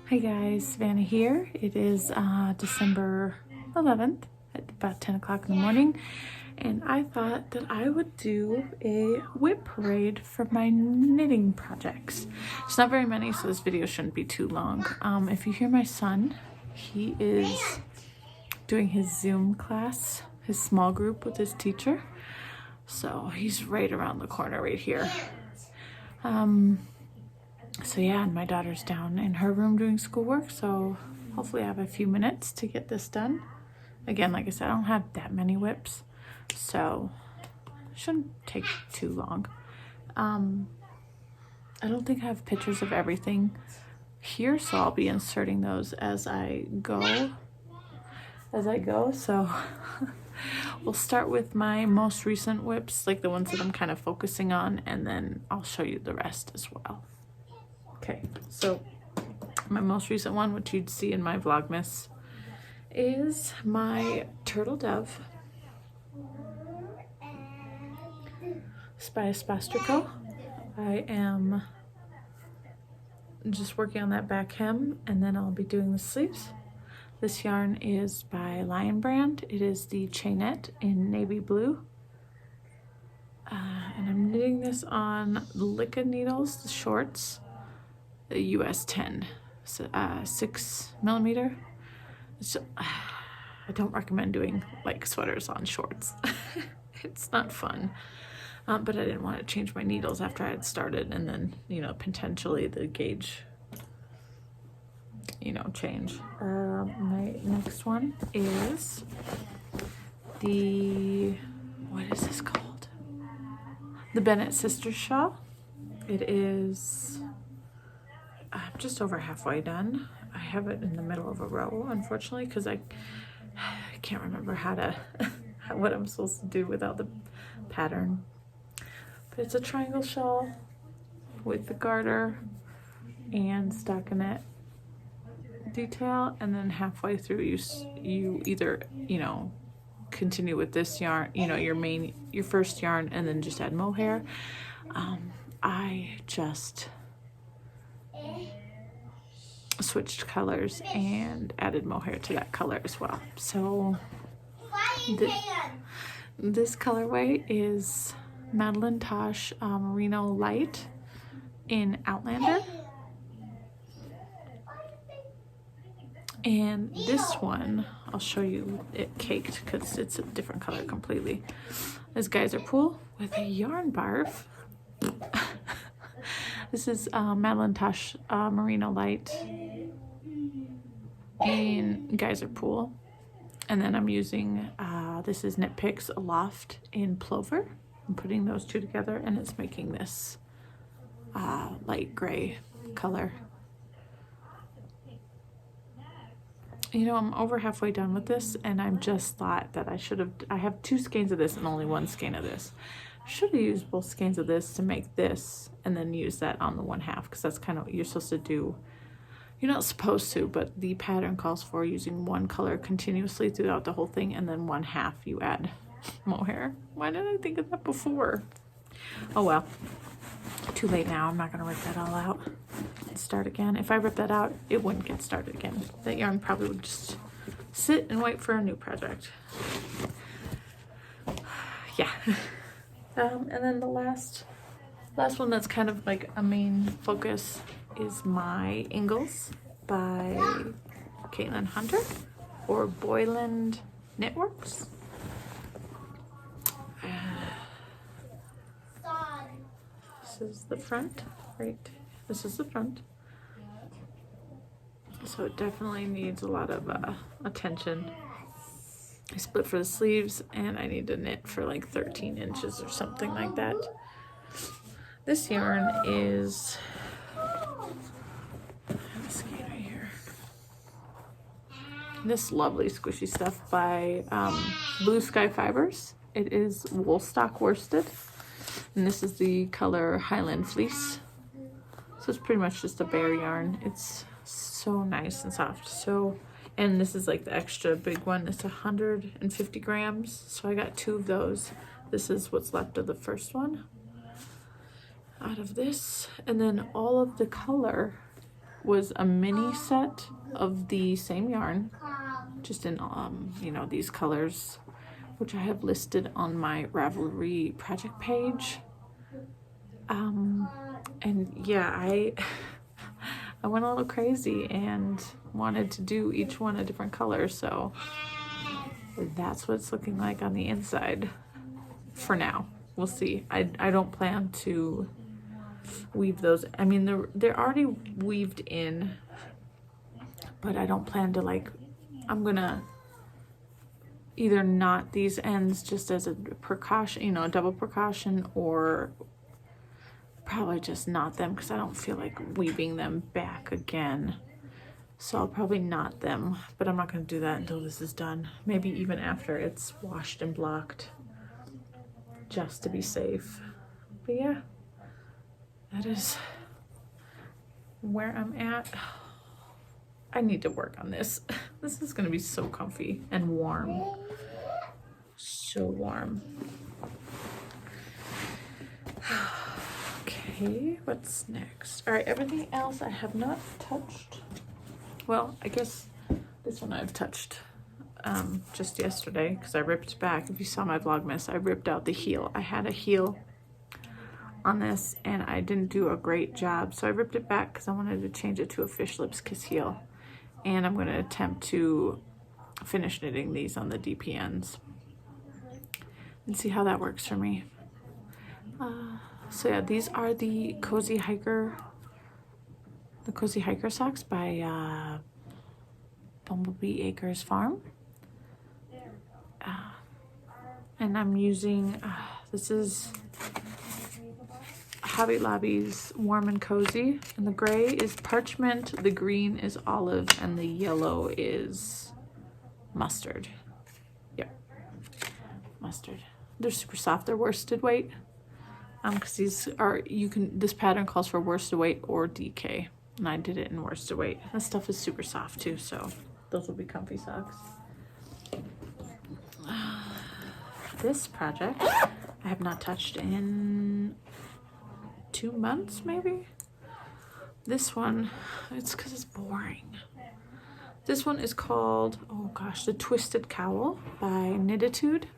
Hi guys, Savannah here. It is December 11th at about 10 o'clock in the morning, and I thought that I would do a whip parade for my knitting projects. It's not very many, so this video shouldn't be too long. If you hear my son, he is doing his Zoom class, his small group with his teacher. So he's right around the corner right here. So yeah, and my daughter's down in her room doing schoolwork, so hopefully I have a few minutes to get this done. Again, like I said, I don't have that many whips, so it shouldn't take too long. I don't think I have pictures of everything here, so I'll be inserting those as I go. So we'll start with my most recent whips, like the ones that I'm kind of focusing on, and then I'll show you the rest as well. Okay, so my most recent one, which you'd see in my Vlogmas, is my Turtle Dove. It's by Espace Tricot. I am just working on that back hem, and then I'll be doing the sleeves. This yarn is by Lion Brand. It is the Chainette in navy blue. And I'm knitting this on Licca needles, the shorts. The US 10, 6mm. I don't recommend doing like sweaters on shorts. It's not fun. But I didn't want to change my needles after I had started, and then, you know, potentially the gauge, you know, change. My next one is what is this called? The Bennett Sisters Shawl. It is just over halfway done. I have it in the middle of a row, unfortunately, because I can't remember what I'm supposed to do without the pattern. But it's a triangle shawl with the garter and stockinette detail, and then halfway through you either, you know, continue with this yarn, you know, your first yarn, and then just add mohair. I just switched colors and added mohair to that color as well. So this colorway is Madeline Tosh Merino Light in Outlander, and this one I'll show you it caked because it's a different color completely. This Geyser Pool with a yarn barf. This is Madeline Tosh Merino Light in Geyser Pool. And then I'm using, this is Knit Picks Aloft in Plover. I'm putting those two together, and it's making this light gray color. You know, I'm over halfway done with this, and I just thought that I have 2 skeins of this and only 1 skein of this. Should have used both skeins of this to make this, and then use that on the 1/2, because that's kind of what you're supposed to do. You're not supposed to, but the pattern calls for using one color continuously throughout the whole thing, and then 1/2 you add mohair. Why didn't I think of that before? Oh well, too late now. I'm not gonna rip that all out and start again. If I rip that out, it wouldn't get started again. That yarn probably would just sit and wait for a new project. Yeah. And then the last one that's kind of like a main focus is my Ingles by Caitlin Hunter or Boyland Knitworks. This is the front, right? This is the front. So it definitely needs a lot of attention. I split for the sleeves, and I need to knit for like 13 inches or something like that. This yarn is, I have a skein right here. This lovely squishy stuff by Blue Sky Fibers. It is Woolstock worsted, and this is the color Highland Fleece. So it's pretty much just a bare yarn. It's so nice and soft. And this is like the extra big one. It's 150 grams. So I got 2 of those. This is what's left of the first one out of this. And then all of the color was a mini set of the same yarn, just in, you know, these colors, which I have listed on my Ravelry project page. And yeah, I went a little crazy and wanted to do each one a different color, so that's what it's looking like on the inside for now. We'll see. I don't plan to weave those. I mean, they're already weaved in, but I don't plan to, like, I'm gonna either knot these ends just as a precaution, you know, a double precaution, or probably just knot them because I don't feel like weaving them back again. So I'll probably knot them, but I'm not going to do that until this is done. Maybe even after it's washed and blocked, just to be safe. But yeah, that is where I'm at. I need to work on this. This is going to be so comfy and warm. So warm. Okay, what's next? All right, everything else I have not touched. Well, I guess this one I've touched just yesterday because I ripped back. If you saw my Vlogmas, I ripped out the heel. I had a heel on this and I didn't do a great job, so I ripped it back because I wanted to change it to a fish lips kiss heel. And I'm going to attempt to finish knitting these on the DPNs and see how that works for me. So yeah, these are the Cozy Hiker socks by Bumblebee Acres Farm. And I'm using, this is Hobby Lobby's Warm and Cozy, and the gray is parchment, the green is olive, and the yellow is mustard. Yep, mustard. They're super soft. They're worsted weight. Because these are, this pattern calls for worsted weight or DK, and I did it in worsted weight. This stuff is super soft too, so those will be comfy socks. This project I have not touched in 2 months, maybe. This one, it's because it's boring. This one is called, oh gosh, the Twisted Cowl by Knititude.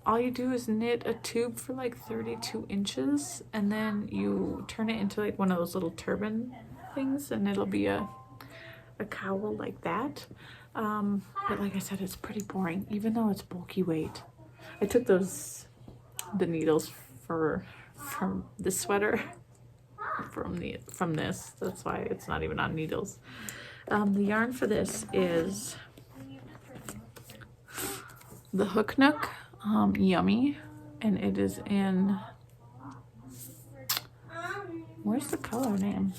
All you do is knit a tube for like 32 inches, and then you turn it into like one of those little turban things, and it'll be a cowl like that. But like I said, it's pretty boring, even though it's bulky weight. I took the needles from this sweater from this. That's why it's not even on needles. The yarn for this is the Hook Nook. Yummy, and it is in, where's the color name?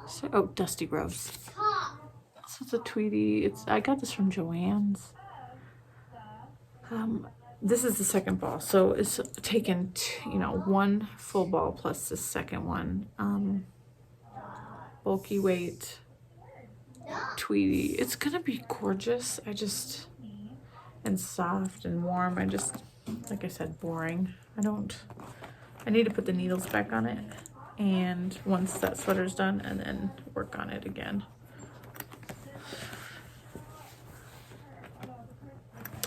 So, oh, Dusty Rose. So it's a tweedy. I got this from Joann's. This is the second ball, so it's taken one full ball plus the second one. Bulky weight. Tweedy. It's gonna be gorgeous. And soft and warm. Like I said, boring. I need to put the needles back on it, and once that sweater's done, and then work on it again.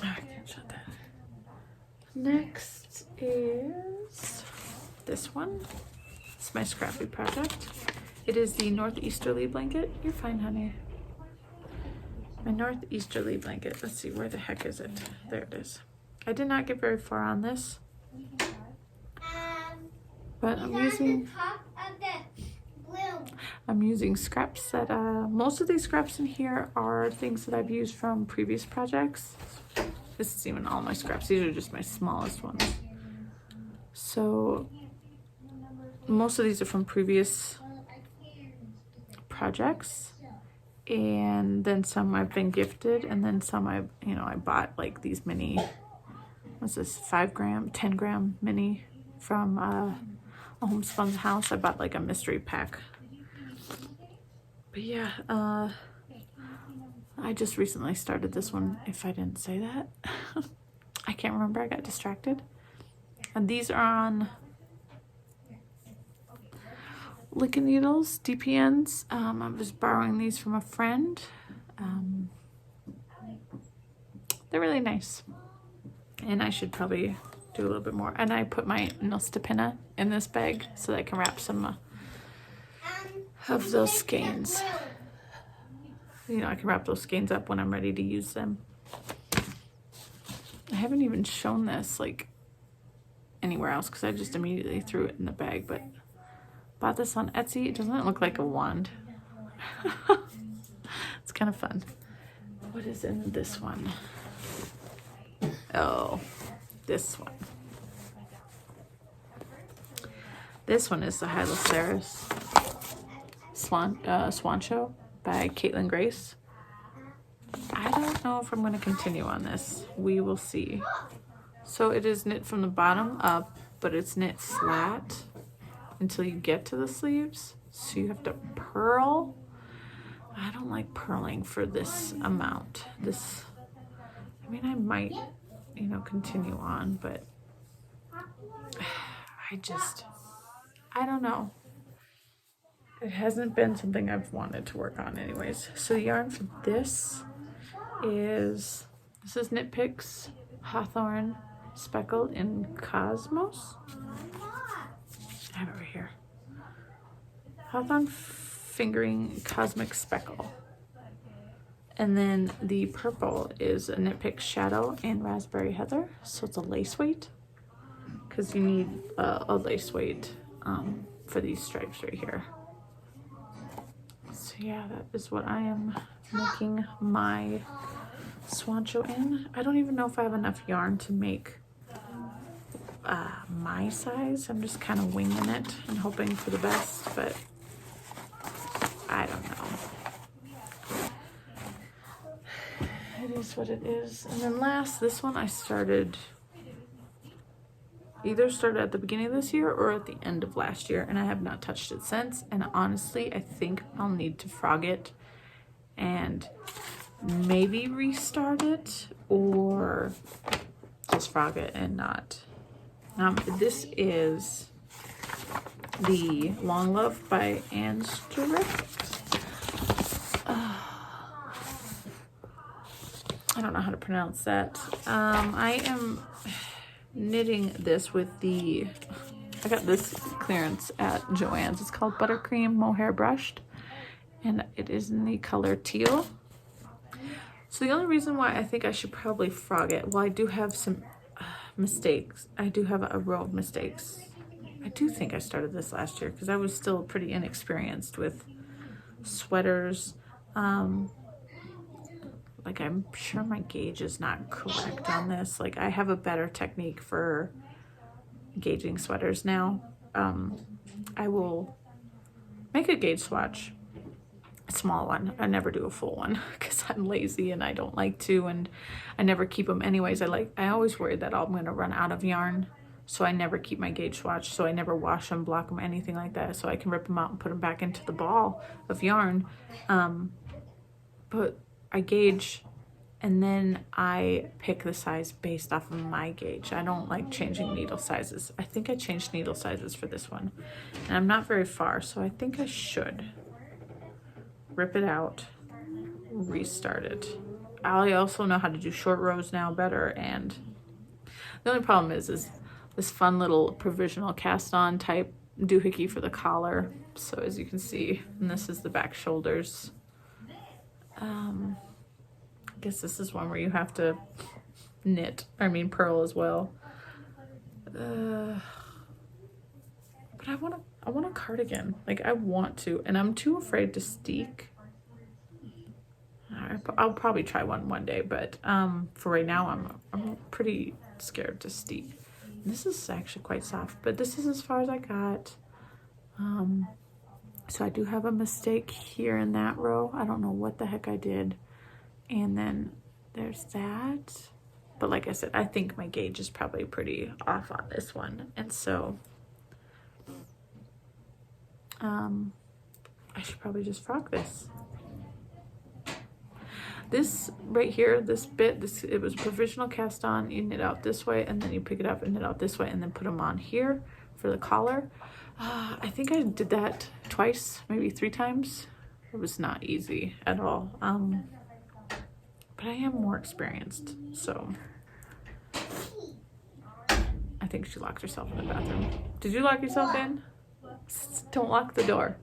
I can't shut that. Next is this one. It's my scrappy project. It is the Northeasterly blanket. You're fine, honey. My Northeasterly blanket. Let's see, where the heck is it? There it is. I did not get very far on this, but I'm using scraps that most of these scraps in here are things that I've used from previous projects. This is even all my scraps. These are just my smallest ones. So most of these are from previous projects. And then some I've been gifted, and then some I bought, like these mini, what's this, 5 gram, 10 gram mini from a homespun house. I bought like a mystery pack. But yeah, I just recently started this one, if I didn't say that. I can't remember, I got distracted. And these are on Lincoln needles, DPNs. I was borrowing these from a friend. They're really nice. And I should probably do a little bit more. And I put my Nostipina in this bag so that I can wrap some of those skeins. You know, I can wrap those skeins up when I'm ready to use them. I haven't even shown this like anywhere else because I just immediately threw it in the bag, but bought this on Etsy. It doesn't look like a wand. It's kind of fun. What is in this one? Oh, this one. This one is the Hylocereus Swanshow by Caitlin Grace. I don't know if I'm going to continue on this. We will see. So it is knit from the bottom up, but it's knit flat until you get to the sleeves. So you have to purl. I don't like purling for this amount. I mean, I might, you know, continue on, but I don't know. It hasn't been something I've wanted to work on anyways. So the yarn for this is Knit Picks Hawthorne Speckled in Cosmos. I have it right here. Hawthorne Fingering Cosmic Speckle. And then the purple is a Knit Pick Shadow and Raspberry Heather. So it's a lace weight, because you need a lace weight for these stripes right here. So yeah, that is what I am making my swanshow in. I don't even know if I have enough yarn to make my size. I'm just kind of winging it and hoping for the best, but I don't know. It is what it is. And then last, this one I either started at the beginning of this year or at the end of last year, and I have not touched it since. And honestly, I think I'll need to frog it and maybe restart it, or just frog it and not. This is the Long Love by Ankerstrick. I don't know how to pronounce that. I am knitting this with I got this clearance at Joann's. It's called Buttercream Mohair Brushed, and it is in the color teal. So the only reason why I think I should probably frog it, well, I do have some mistakes. I do have a row of mistakes. I do think I started this last year because I was still pretty inexperienced with sweaters. Like, I'm sure my gauge is not correct on this. Like, I have a better technique for gauging sweaters now. I will make a gauge swatch, a small one. I never do a full one because I'm lazy and I don't like to, and I never keep them anyways. I always worry that I'm going to run out of yarn, so I never keep my gauge swatch. So I never wash them, block them, anything like that. So I can rip them out and put them back into the ball of yarn. But I gauge, and then I pick the size based off of my gauge. I don't like changing needle sizes. I think I changed needle sizes for this one, and I'm not very far, so I think I should rip it out, restart it. I also know how to do short rows now better, and the only problem is this fun little provisional cast on type doohickey for the collar. So as you can see, and this is the back shoulders. I guess this is one where you have to purl as well. But I want a cardigan. Like, I want to, and I'm too afraid to steek. I'll probably try one day, but for right now, I'm pretty scared to steek. This is actually quite soft, but this is as far as I got. So I do have a mistake here in that row. I don't know what the heck I did. And then there's that. But like I said, I think my gauge is probably pretty off on this one. And so I should probably just frog this. This right here, this bit, it was provisional cast on. You knit out this way, and then you pick it up and knit out this way, and then put them on here for the collar. I think I did that twice, maybe 3 times. It was not easy at all. But I am more experienced, so I think she locked herself in the bathroom. Did you lock yourself in? Don't lock the door.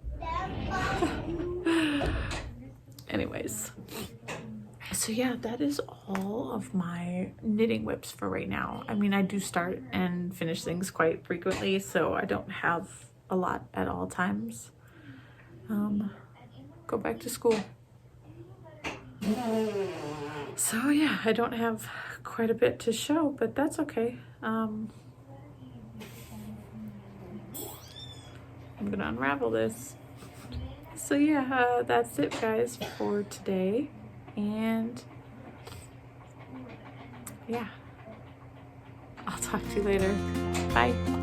Anyways, so yeah, that is all of my knitting whips for right now. I mean, I do start and finish things quite frequently, so I don't have a lot at all times. Go back to school. So yeah, I don't have quite a bit to show, but that's okay. I'm gonna unravel this. So yeah, that's it guys for today, and yeah, I'll talk to you later. Bye.